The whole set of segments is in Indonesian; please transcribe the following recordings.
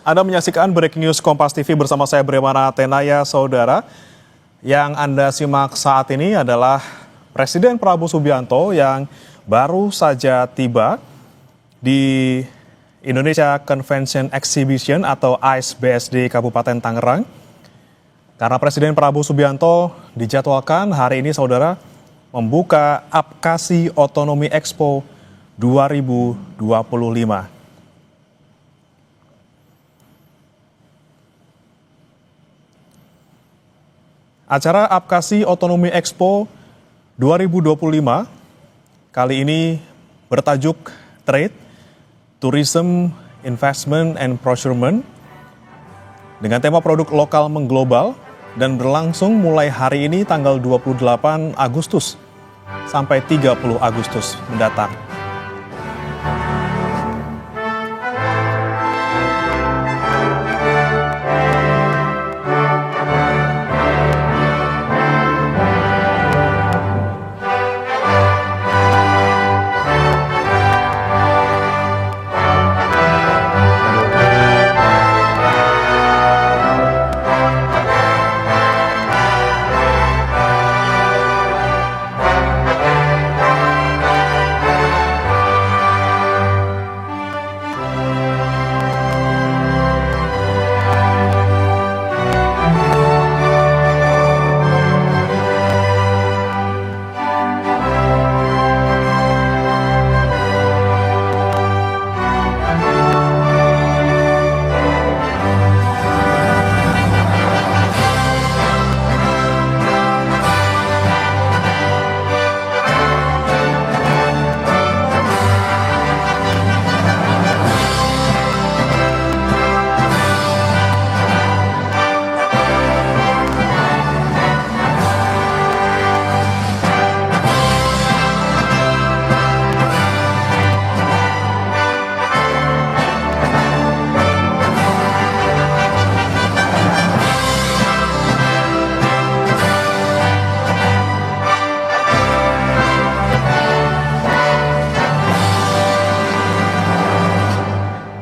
Anda menyaksikan Breaking News Kompas TV bersama saya Bremana Tenaya, saudara. Yang Anda simak saat ini adalah Presiden Prabowo Subianto yang baru saja tiba di Indonesia Convention Exhibition atau ICE BSD Kabupaten Tangerang. Karena Presiden Prabowo Subianto dijadwalkan hari ini, saudara, membuka Apkasi Otonomi Expo 2025. Acara Apkasi Otonomi Expo 2025 kali ini bertajuk Trade, Tourism, Investment, and Procurement dengan tema produk lokal mengglobal dan berlangsung mulai hari ini tanggal 28 Agustus sampai 30 Agustus mendatang.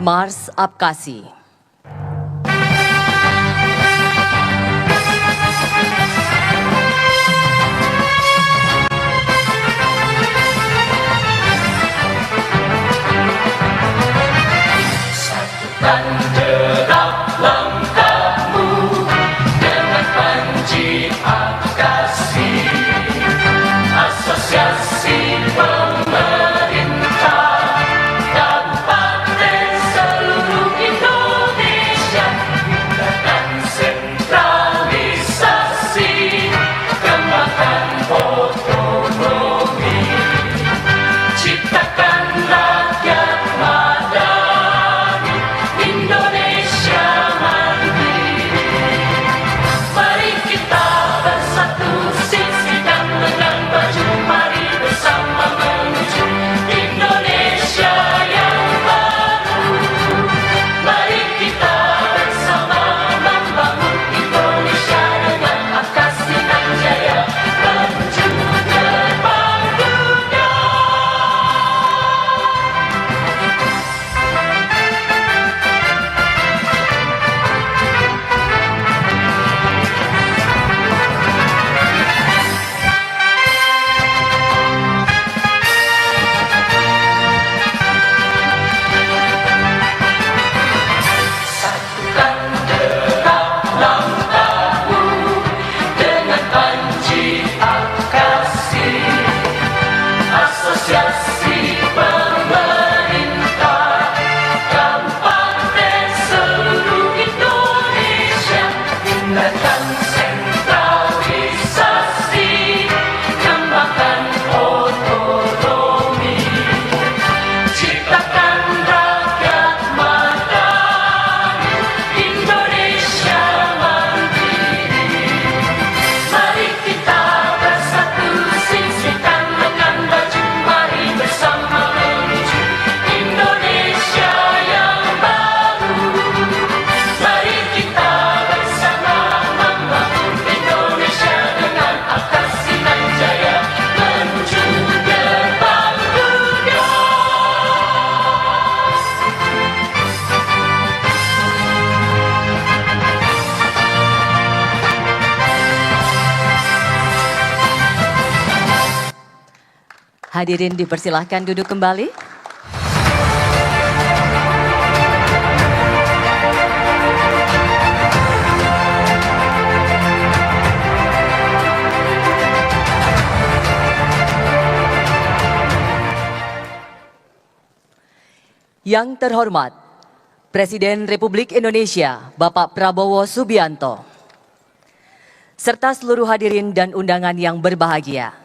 Mars Apkasi. Satukan derap langkahmu dengan panji Apkasi, Asosiasi Pemerintah Kabupaten seluruh Indonesia. Hadirin dipersilahkan duduk kembali. Yang terhormat, Presiden Republik Indonesia Bapak Prabowo Subianto, serta seluruh hadirin dan undangan yang berbahagia.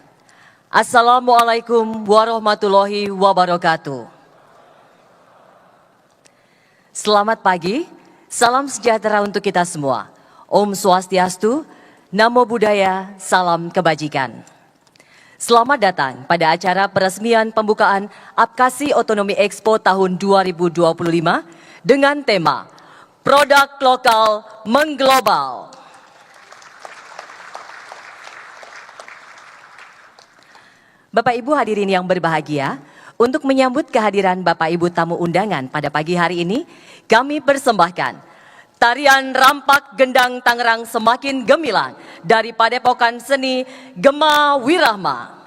Assalamualaikum warahmatullahi wabarakatuh. Selamat pagi, salam sejahtera untuk kita semua. Om Swastiastu, Namo Buddhaya, salam kebajikan. Selamat datang pada acara peresmian pembukaan Apkasi Otonomi Expo tahun 2025 dengan tema Produk Lokal Mengglobal. Bapak Ibu hadirin yang berbahagia, untuk menyambut kehadiran Bapak Ibu tamu undangan pada pagi hari ini, kami persembahkan tarian rampak gendang Tangerang semakin gemilang dari Padepokan Seni Gema Wirahma.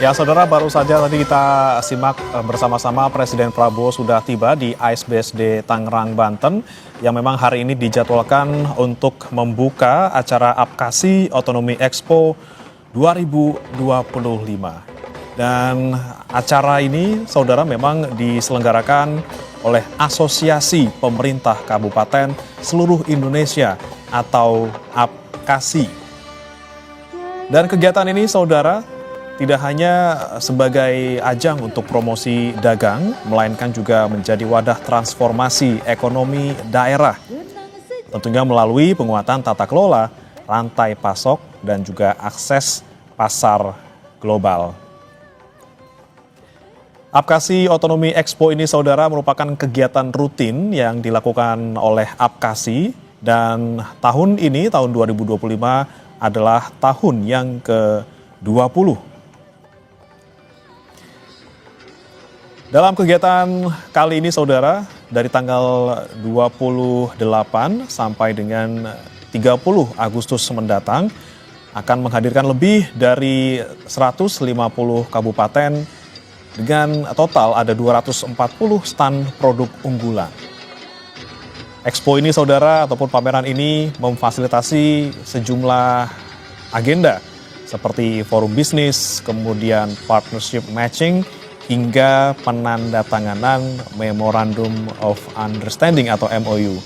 Ya saudara, baru saja tadi kita simak bersama-sama Presiden Prabowo sudah tiba di ASBSD Tangerang, Banten, yang memang hari ini dijadwalkan untuk membuka acara Apkasi Otonomi Expo 2025. Dan acara ini saudara memang diselenggarakan oleh Asosiasi Pemerintah Kabupaten Seluruh Indonesia atau Apkasi. Dan kegiatan ini saudara tidak hanya sebagai ajang untuk promosi dagang, melainkan juga menjadi wadah transformasi ekonomi daerah. Tentunya melalui penguatan tata kelola, rantai pasok, dan juga akses pasar global. Apkasi Otonomi Expo ini saudara merupakan kegiatan rutin yang dilakukan oleh Apkasi, dan tahun ini, tahun 2025, adalah tahun yang ke-20. Dalam kegiatan kali ini saudara, dari tanggal 28 sampai dengan 30 Agustus mendatang akan menghadirkan lebih dari 150 kabupaten dengan total ada 240 stand produk unggulan. Expo ini saudara ataupun pameran ini memfasilitasi sejumlah agenda seperti forum bisnis, kemudian partnership matching, hingga penandatanganan Memorandum of Understanding atau MOU.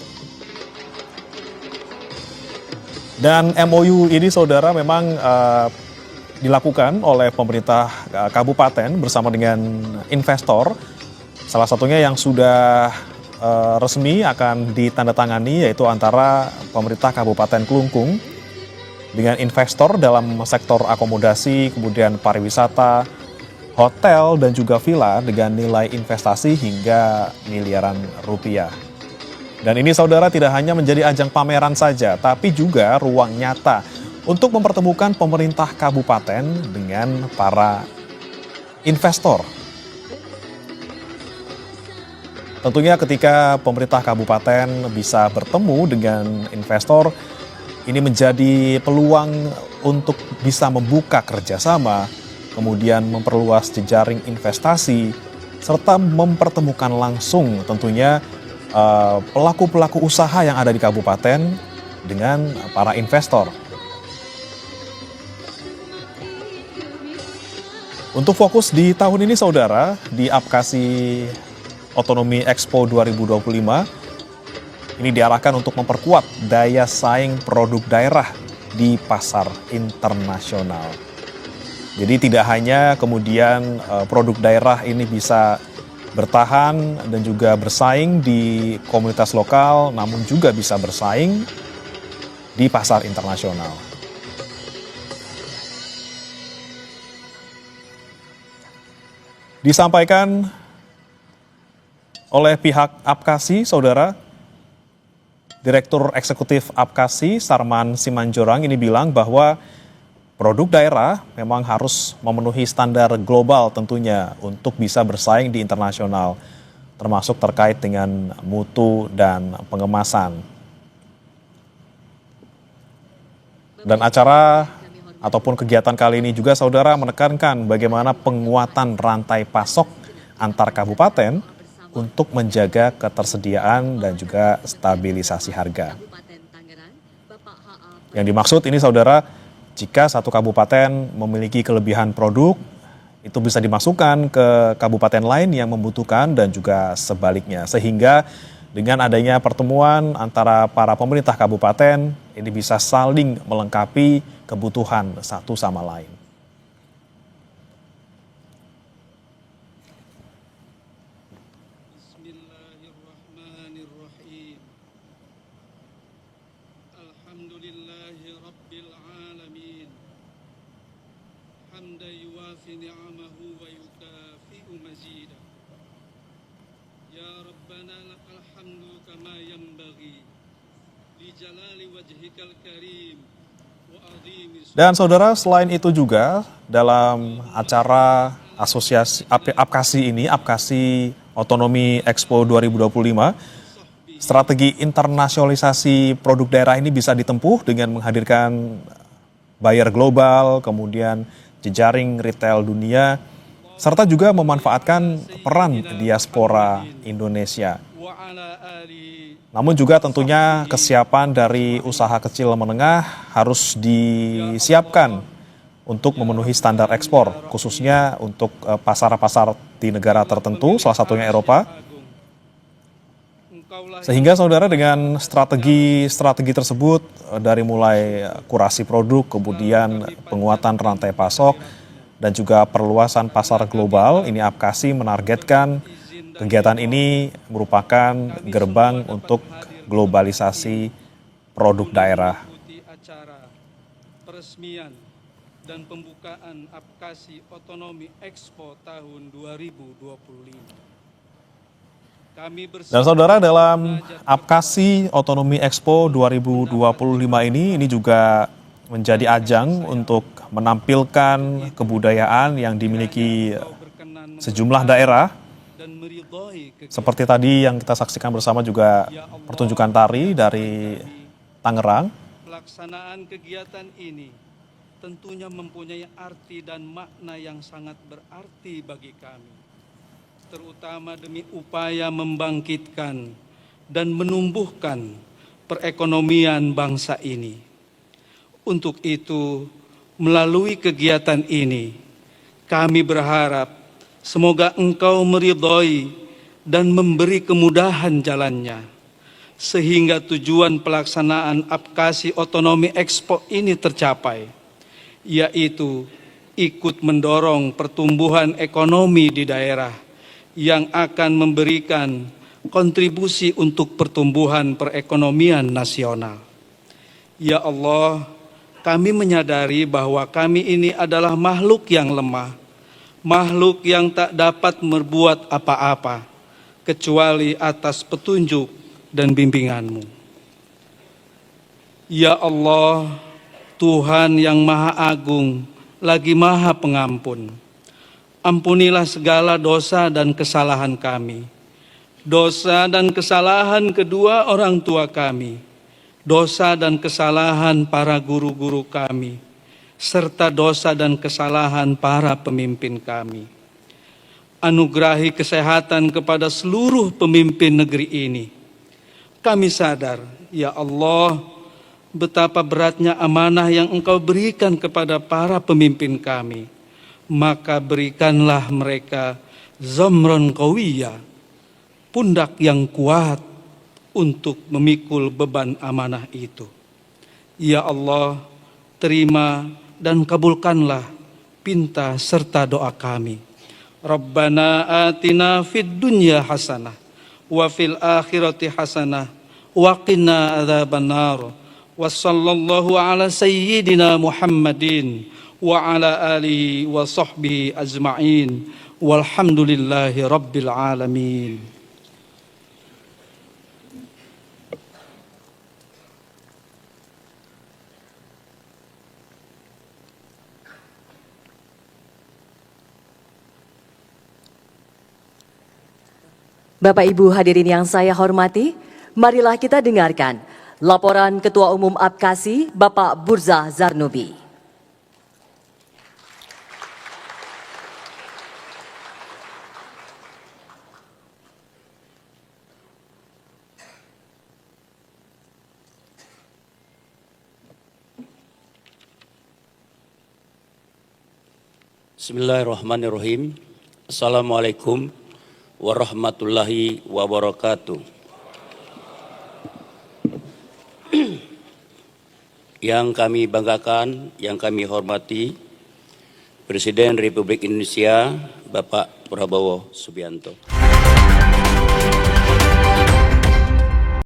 Dan MOU ini saudara memang dilakukan oleh pemerintah kabupaten bersama dengan investor. Salah satunya yang sudah resmi akan ditandatangani, yaitu antara pemerintah Kabupaten Klungkung dengan investor dalam sektor akomodasi, kemudian pariwisata, hotel, dan juga villa dengan nilai investasi hingga miliaran rupiah. Dan ini saudara tidak hanya menjadi ajang pameran saja, tapi juga ruang nyata untuk mempertemukan pemerintah kabupaten dengan para investor. Tentunya ketika pemerintah kabupaten bisa bertemu dengan investor, ini menjadi peluang untuk bisa membuka kerjasama, kemudian memperluas jejaring investasi, serta mempertemukan langsung tentunya pelaku-pelaku usaha yang ada di kabupaten dengan para investor. Untuk fokus di tahun ini saudara, di Apkasi Otonomi Expo 2025, ini diarahkan untuk memperkuat daya saing produk daerah di pasar internasional. Jadi tidak hanya kemudian produk daerah ini bisa bertahan dan juga bersaing di komunitas lokal, namun juga bisa bersaing di pasar internasional. Disampaikan oleh pihak Apkasi, saudara, Direktur Eksekutif Apkasi Sarman Simanjorang ini bilang bahwa produk daerah memang harus memenuhi standar global tentunya untuk bisa bersaing di internasional, termasuk terkait dengan mutu dan pengemasan. Dan acara ataupun kegiatan kali ini juga saudara menekankan bagaimana penguatan rantai pasok antar kabupaten untuk menjaga ketersediaan dan juga stabilisasi harga. Yang dimaksud ini saudara, jika satu kabupaten memiliki kelebihan produk, itu bisa dimasukkan ke kabupaten lain yang membutuhkan dan juga sebaliknya. Sehingga dengan adanya pertemuan antara para pemerintah kabupaten, ini bisa saling melengkapi kebutuhan satu sama lain. Bismillahirrahmanirrahim. Alhamdulillahi rabbil alamin. Hamdan yuwafi ni'amahu wa yukafi'u mazidah. Ya Rabbana lakal hamdu kama yanbaghi li jalali wajhikal karim wa azimi. Dan saudara, selain itu juga dalam acara asosiasi Apkasi ini, Apkasi Otonomi Expo 2025, strategi internasionalisasi produk daerah ini bisa ditempuh dengan menghadirkan buyer global, kemudian jejaring retail dunia, serta juga memanfaatkan peran diaspora Indonesia. Namun juga tentunya kesiapan dari usaha kecil menengah harus disiapkan untuk memenuhi standar ekspor, khususnya untuk pasar-pasar di negara tertentu, salah satunya Eropa. Sehingga saudara dengan strategi tersebut dari mulai kurasi produk, kemudian penguatan rantai pasok, dan juga perluasan pasar global, ini Apkasi menargetkan kegiatan ini merupakan gerbang untuk globalisasi produk daerah. Peresmian dan pembukaan Apkasi Otonomi Expo tahun 2025. Dan saudara, dalam Apkasi Otonomi Expo 2025 ini juga menjadi ajang untuk menampilkan kebudayaan yang dimiliki sejumlah daerah. Seperti tadi yang kita saksikan bersama juga pertunjukan tari dari Tangerang. Pelaksanaan kegiatan ini tentunya mempunyai arti dan makna yang sangat berarti bagi kami, terutama demi upaya membangkitkan dan menumbuhkan perekonomian bangsa ini. Untuk itu, melalui kegiatan ini, kami berharap semoga Engkau meridhai dan memberi kemudahan jalannya, sehingga tujuan pelaksanaan Apkasi Otonomi Expo ini tercapai, yaitu ikut mendorong pertumbuhan ekonomi di daerah yang akan memberikan kontribusi untuk pertumbuhan perekonomian nasional. Ya Allah, kami menyadari bahwa kami ini adalah makhluk yang lemah, makhluk yang tak dapat berbuat apa-apa, kecuali atas petunjuk dan bimbingan-Mu. Ya Allah, Tuhan yang Maha Agung, lagi Maha Pengampun, ampunilah segala dosa dan kesalahan kami, dosa dan kesalahan kedua orang tua kami, dosa dan kesalahan para guru-guru kami, serta dosa dan kesalahan para pemimpin kami. Anugerahi kesehatan kepada seluruh pemimpin negeri ini. Kami sadar, ya Allah, betapa beratnya amanah yang Engkau berikan kepada para pemimpin kami. Maka berikanlah mereka zamron qawiyya, pundak yang kuat untuk memikul beban amanah itu. Ya Allah, terima dan kabulkanlah pinta serta doa kami. Rabbana atina fid dunya hasanah wa fil akhirati hasanah wa qina adzabannar. Wa sallallahu ala sayyidina Muhammadin wa ala alihi wa sahbihi ajma'in. Walhamdulillahi rabbil alamin. Bapak Ibu hadirin yang saya hormati, marilah kita dengarkan laporan Ketua Umum APKASI Bapak Burza Zarnubi. Bismillahirrahmanirrahim. Assalamualaikum warahmatullahi wabarakatuh. Yang kami banggakan, yang kami hormati, Presiden Republik Indonesia Bapak Prabowo Subianto.